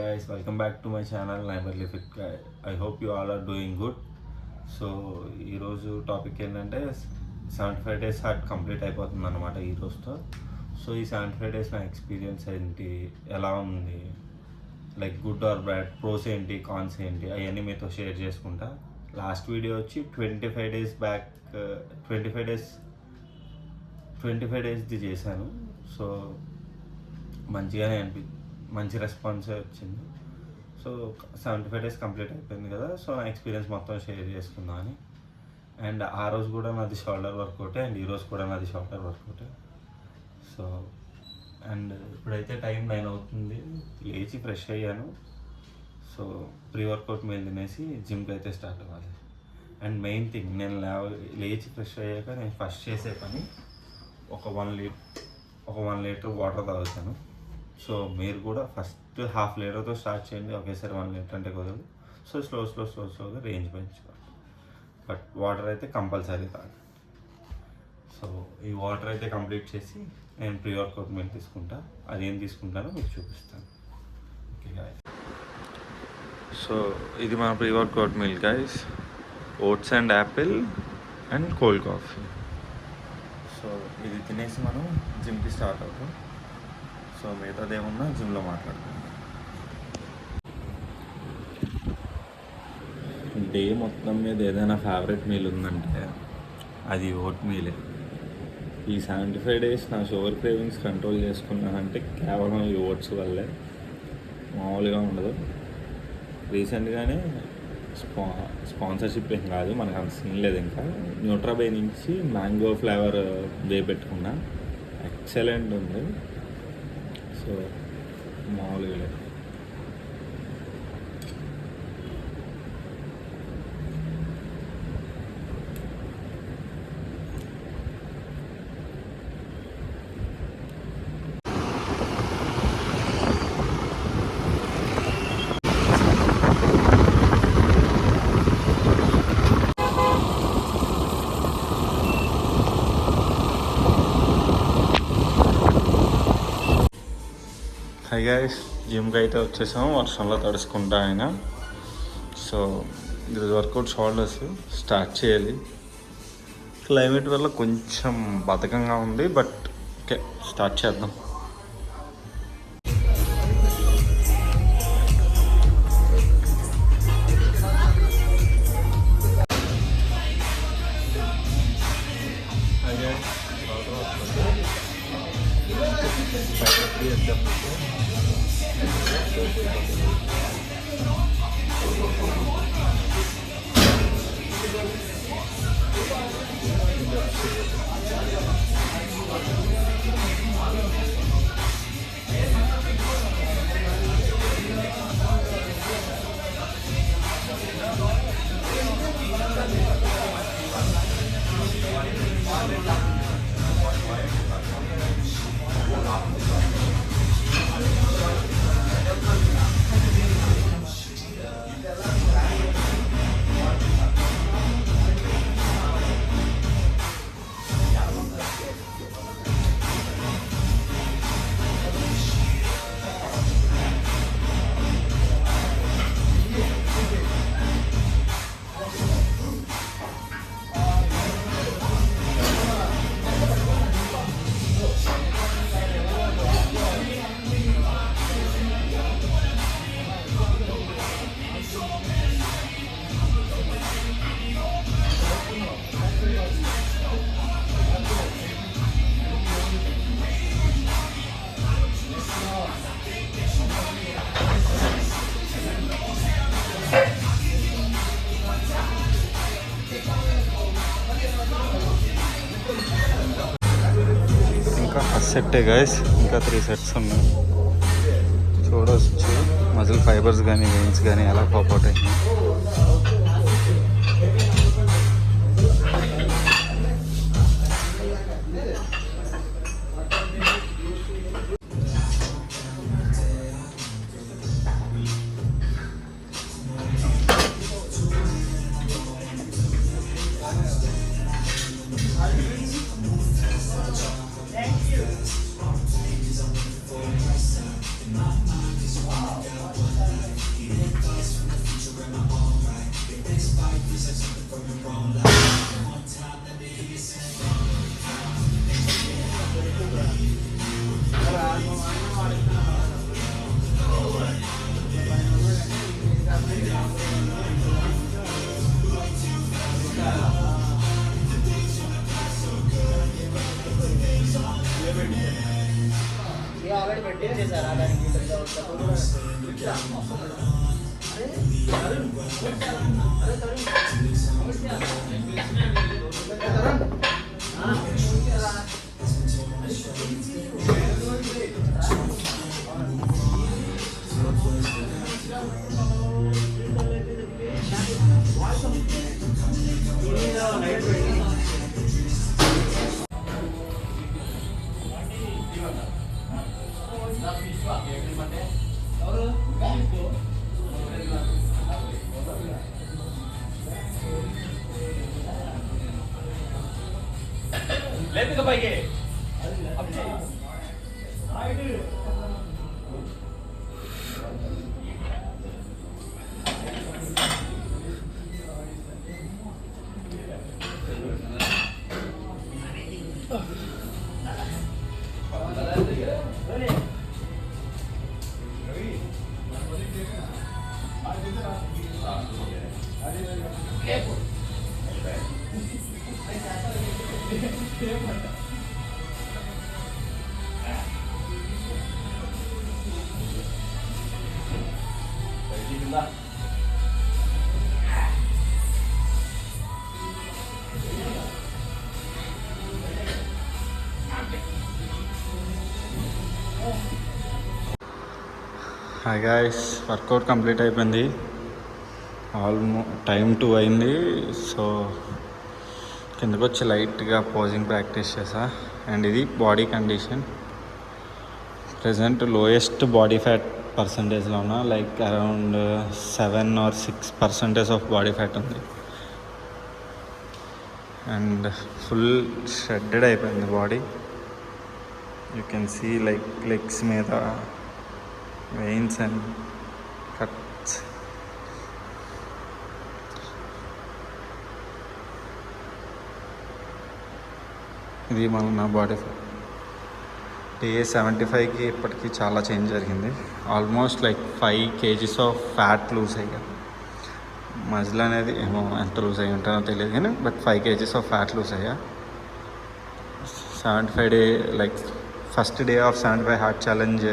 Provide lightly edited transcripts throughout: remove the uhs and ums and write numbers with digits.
guys, welcome back to my channel Neverly Fit Guy. I hope you all are doing good. So ఈరోజు topic ఏంటంటే 75 days heart complete అయిపోతుంది అనమాట ఈరోజుతో. So ఈ 75 days నా experience ఏంటి, ఎలా ఉంది, like good or bad, pros ఏంటి, కాన్స్ ఏంటి, అవన్నీ మీతో షేర్ చేసుకుంటా. లాస్ట్ వీడియో వచ్చి 25 డేస్ బ్యాక్ 25 డేస్ది చేశాను. సో మంచిగానే మంచి రెస్పాన్సే వచ్చింది. సో 75 డేస్ కంప్లీట్ అయిపోయింది కదా, సో నా ఎక్స్పీరియన్స్ మొత్తం షేర్ చేసుకుందామని. అండ్ ఆ రోజు కూడా నాది షోల్డర్ వర్కౌటే, అండ్ ఈరోజు కూడా నాది షోల్డర్ వర్కౌటే. సో అండ్ ఇప్పుడైతే టైం 9 అవుతుంది, లేచి ఫ్రెష్ అయ్యాను. సో ప్రీ వర్కౌట్ మీల్ తినేసి జిమ్కి అయితే స్టార్ట్ అవ్వాలి. అండ్ మెయిన్ థింగ్, నేను లేచి ఫ్రెష్ అయ్యాక నేను ఫస్ట్ చేసే పని ఒక 1 లీటర్ వాటర్ తాగుతాను. సో మీరు కూడా ఫస్ట్ ½ లీటర్తో స్టార్ట్ చేయండి, ఒకేసారి 1 లీటర్ అంటే కుదరదు. సో స్లోగా రేంజ్ పెంచుకోండి, బట్ వాటర్ అయితే కంపల్సరీ తాగండి. సో ఈ వాటర్ అయితే కంప్లీట్ చేసి నేను ప్రీ వర్కౌట్ మీల్ తీసుకుంటా. అదేం తీసుకుంటానో మీకు చూపిస్తాను. ఓకే గాయ్స్, సో ఇది మా pre workout meal guys. Oats and apple and cold coffee. So ఇది తినేసి మనం జిమ్కి స్టార్ట్ అవుతాం. సో మిగతాది ఏమన్నా జిమ్లో మాట్లాడుకుందాం. డే మొత్తం మీద ఏదైనా ఫేవరెట్ మీల్ ఉందంటే అది ఓట్ మీలే. ఈ 75 డేస్ నా షుగర్ క్రేవింగ్స్ కంట్రోల్ చేసుకున్నానంటే కేవలం ఈ ఓట్స్ వల్లే, మామూలుగా ఉండదు. రీసెంట్గానే స్పాన్సర్షిప్ ఏం కాదు, మనకు అంత సీన్ లేదు. ఇంకా న్యూట్రాబై నుంచి మ్యాంగో ఫ్లేవర్ పెట్టుకున్నా, ఎక్సలెంట్ ఉంది. సో మామూలుగా లేదు. హై గైస్, జిమ్కి అయితే వచ్చేసాం వర్షంలో తడుచుకుంటా ఆయన. సో ఈరోజు వర్కౌట్ షోల్డర్స్ స్టార్ట్ చేయాలి. క్లైమేట్ వల్ల కొంచెం బద్ధకంగా ఉంది, బట్ ఓకే స్టార్ట్ చేద్దాం. సెట్టే గైస్, ఇంకా 3 సెట్స్ ఉన్నాయి. చూడవచ్చు మజిల్ ఫైబర్స్ కానీ వెయిన్స్ కానీ ఎలా పాపౌట్ అయినాయి. ఆల్రెడీ పెట్టేసారు దానికి లేపిక పైకి హాయ్ గాయ్స్, వర్కౌట్ కంప్లీట్ అయిపోయింది. టైం 2 అయింది. సో కిందకు వచ్చి లైట్గా పోజింగ్ ప్రాక్టీస్ చేసా. అండ్ ఇది body condition. Present lowest body fat పర్సంటేజ్లో ఉన్నా, like around 7 or 6% of body fat ఉంది. అండ్ ఫుల్ షెడ్డెడ్ అయిపోయింది బాడీ. You can see like legs మీద వెయిన్స్ అండ్ కట్స్. ఇది నా బాడీ డే 75కి ఇప్పటికీ చాలా చేంజ్ జరిగింది. Almost like 5 kgs of fat lose అయ్యా. మజిల్ అనేది ఏమో ఎంత లూజ్ అయ్యి ఉంటానో తెలియదు కానీ but 5 kgs of fat lose అయ్యా. 75 day like first day of 75 hard challenge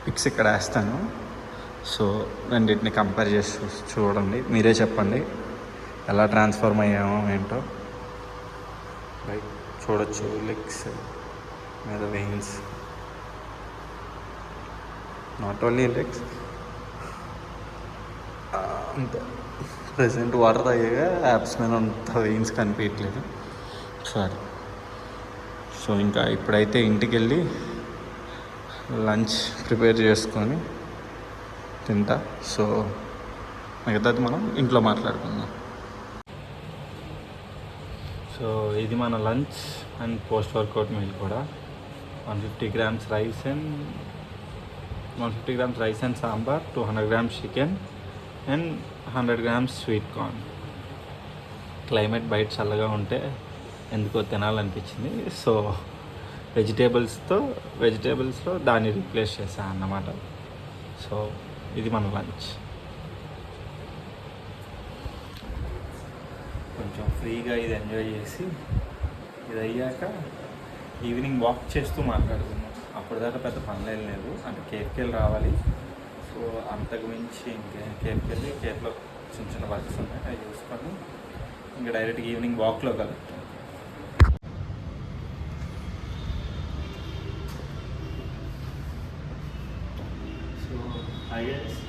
pics ఇక్కడ వేస్తాను. సో రెండింటిని కంపేర్ చేసి చూడండి, మీరే చెప్పండి ఎలా ట్రాన్స్ఫార్మ్ అయ్యామో ఏంటో. లైక్ చూడొచ్చు లెగ్స్ మీద వెయిన్స్, నాట్ ఓన్లీ లెగ్స్. అంతే, ప్రజెంట్ వాటర్ తాగాక యాప్స్ మీద అంత వెయిన్స్ కనిపించట్లేదు. సారీ. సో ఇంకా ఇప్పుడైతే ఇంటికి వెళ్ళి లంచ్ ప్రిపేర్ చేసుకొని తింటా. సో మిగతాది మనం ఇంట్లో మాట్లాడుకుందాం. సో ఇది మన lunch and post workout meal కూడా. 150 grams rice and 150 grams rice and sambar, 200 grams chicken and 100 grams sweet corn. Climate బయట చల్లగా ఉంటే ఎందుకో తినాలనిపించింది. సో వెజిటేబుల్స్లో దాన్ని రీప్లేస్ చేశాను అన్నమాట. సో ఇది మన లంచ్. కొంచెం ఫ్రీగా ఇది ఎంజాయ్ చేసి ఇది అయ్యాక ఈవినింగ్ వాక్ చేస్తూ మాట్లాడుకున్నాం. అప్పటిదాకా పెద్ద పనులేం లేదు, అంటే కేఫ్కి వెళ్ళి రావాలి. సో అంతకు మించి కేఫ్కి వెళ్ళి కేఫ్లో చిన్న చిన్న వర్క్స్ ఉన్నాయి, అవి చూసుకొని ఇంకా డైరెక్ట్గా ఈవినింగ్ వాక్లో కలుగుతాం.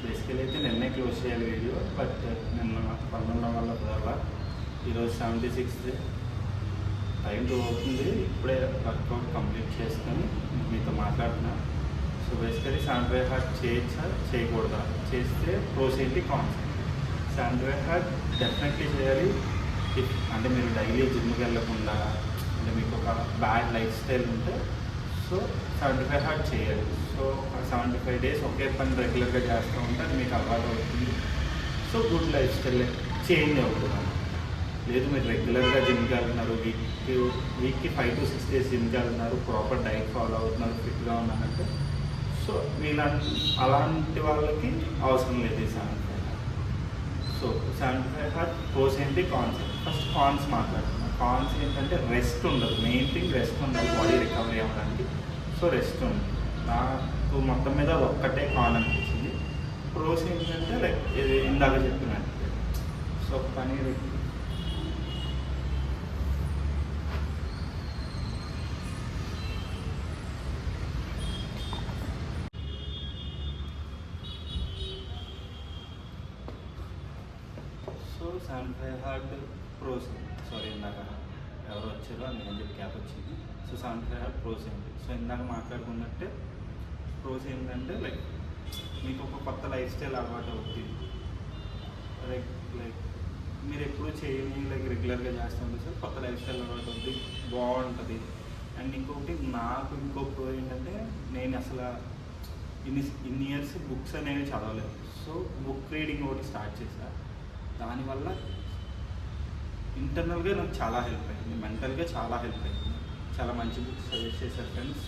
బేసికలీ అయితే నిన్నే క్లోజ్ చేయాలి వీడియో, బట్ నిన్న పనున్న వల్ల కుదరలా. ఈరోజు 76th టైం 2 అవుతుంది. ఇప్పుడే వర్కౌట్ కంప్లీట్ చేసుకొని మీతో మాట్లాడుతున్నా. సో బేసికలీ 75 హార్ట్ చేయొచ్చా చేయకూడదా, చేస్తే ప్రోస్ ఏంటి కాన్స్. 75 హార్ట్ డెఫినెట్లీ చేయాలి. అంటే మీరు డైలీ జిమ్కి వెళ్ళకుండా, అంటే మీకు ఒక బ్యాడ్ లైఫ్ స్టైల్ ఉంటే సో 75 హార్ట్ చేయాలి. సో 75 days ఒకే పని రెగ్యులర్గా చేస్తూ ఉంటే అది మీకు అలవాటు అవుతుంది. So good life style change అవుతుంది. లేదు మీరు రెగ్యులర్గా జిమ్కి వెళ్తున్నారు, వీక్కి 5 to 6 days జిమ్కి వెళ్తున్నారు, ప్రాపర్ డైట్ ఫాలో అవుతున్నారు, ఫిట్గా ఉన్నారంటే సో అలాంటి వాళ్ళకి అవసరం లేదు ఈ 75 హార్ట్. సో 75 హార్ట్ ప్రోస్ ఏంటి, కాన్స్ ఏంటి. ఫస్ట్ కాన్స్ మాట్లాడుతున్నాం. కాన్స్ ఏంటంటే రెస్ట్ ఉండదు, మెయిన్ థింగ్ రెస్ట్ ఉండదు బాడీ రికవరీ అవ్వడానికి. సో రెస్ట్ ఉండదు. నాకు మొత్తం మీద ఒక్కటే కాన్ అనిపించింది. ప్రోస్ ఏంటంటే లైక్ ఇది ఇందాక చెప్పినట్టు సో పని సో 75 హార్ట్ ప్రోస్ సారీ ఇందాక ఎవరు వచ్చారో నేను చెప్పి క్యాప్ వచ్చింది. సో 75 హార్ట్ ప్రోస్ ఏంటి. సో ఇందాక మాట్లాడుకున్నట్టే ప్రోస్ ఏంటంటే లైక్ మీకు ఒక కొత్త లైఫ్ స్టైల్ అలవాటు అవుతుంది. లైక్ మీరు ఎప్పుడు చేయని లైక్ రెగ్యులర్గా చేస్తుంటే సార్ కొత్త లైఫ్ స్టైల్ అలవాటు అవుతుంది, బాగుంటుంది. అండ్ ఇంకొకటి నాకు ఇంకో ప్రో ఏంటంటే నేను అసలు ఇన్ని ఇయర్స్ బుక్స్ అనేవి చదవలేదు. సో బుక్ రీడింగ్ ఒకటి స్టార్ట్ చేశాను. దానివల్ల ఇంటర్నల్గా నాకు చాలా హెల్ప్ అయింది, మెంటల్గా చాలా హెల్ప్ అయింది. చాలా మంచి బుక్స్ సజెస్ట్ చేశారు ఫ్రెండ్స్,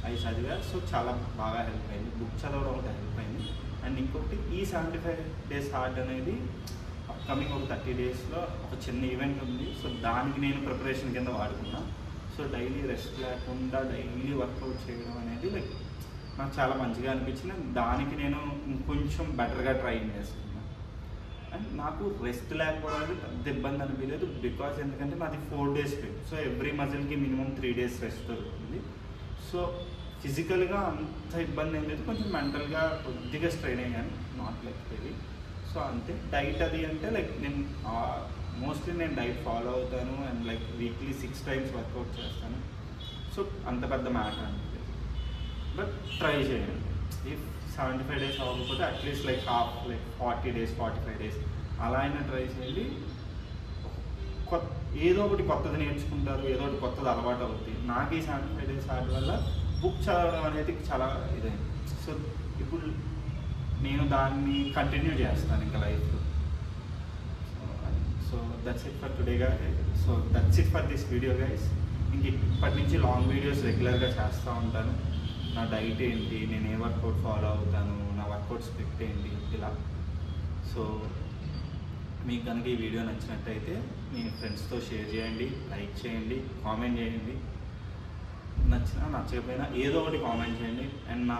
అవి చదివా. సో చాలా బాగా హెల్ప్ అయింది, బుక్ చదవడం ఒకటి హెల్ప్ అయింది. అండ్ ఇంకొకటి ఈ 75 days హార్ట్ అనేది అప్కమింగ్ ఒక 30 daysలో ఒక చిన్న ఈవెంట్ ఉంది. సో దానికి నేను ప్రిపరేషన్ కింద వాడుకున్నా. సో డైలీ రెస్ట్ లేకుండా డైలీ వర్కౌట్ చేయడం అనేది లైక్ నాకు చాలా మంచిగా అనిపించింది. దానికి నేను ఇంకొంచెం బెటర్గా ట్రైన్ చేస్తున్నాను. అండ్ నాకు రెస్ట్ లేకపోవడం అనేది పెద్ద ఇబ్బంది అనిపించలేదు. బికాజ్ ఎందుకంటే నాది 4 days ట్రిప్. సో ఎవ్రీ మజిల్కి మినిమం 3 days రెస్ట్ దొరుకుతుంది. సో ఫిజికల్గా అంత ఇబ్బంది ఏం లేదు, కొంచెం మెంటల్గా కొద్దిగా స్ట్రెయిన్ అయ్యాను, నాట్ లైక్ హెవీ. సో అంతే. డైట్ అది అంటే లైక్ నేను మోస్ట్లీ నేను డైట్ ఫాలో అవుతాను and like weekly 6 times workout చేస్తాను. సో అంత పెద్ద మ్యాటర్ అనిపించలేదు. బట్ ట్రై చేయండి. ఇఫ్ 75 days అవ్వకపోతే at least like half like 40 days 45 days అలా అయినా ట్రై చేయండి. ఏదో ఒకటి కొత్తది నేర్చుకుంటారు, ఏదో ఒకటి కొత్తది అలవాటు అవుతుంది. నాకు ఈ 75 days హార్ట్ వల్ల బుక్ చదవడం అనేది చాలా ఇదైంది. సో ఇప్పుడు నేను దాన్ని కంటిన్యూ చేస్తాను ఇంకా లైఫ్లో. So that's it for today guys. So that's it for this video guys. ఇంక ఇప్పటి నుంచి లాంగ్ వీడియోస్ రెగ్యులర్గా చేస్తూ ఉంటాను. నా డైట్ ఏంటి, నేను ఏ వర్కౌట్ ఫాలో అవుతాను, నా వర్కౌట్ స్క్రిప్ట్ ఏంటి, ఇలా. సో మీకు కనుక ఈ వీడియో నచ్చినట్టయితే మీ ఫ్రెండ్స్తో షేర్ చేయండి, లైక్ చేయండి, కామెంట్ చేయండి. నచ్చినా నచ్చకపోయినా ఏదో ఒకటి కామెంట్ చేయండి. అండ్ నా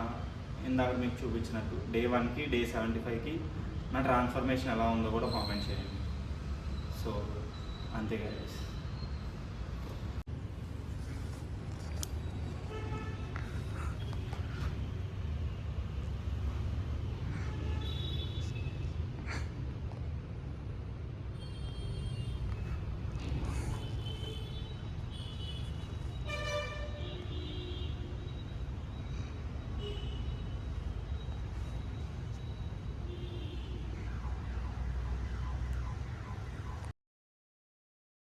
ఇందాక మీకు చూపించినట్టు Day 1కి Day 75కి నా ట్రాన్స్ఫర్మేషన్ ఎలా ఉందో కూడా కామెంట్ చేయండి. సో అంతే గైస్.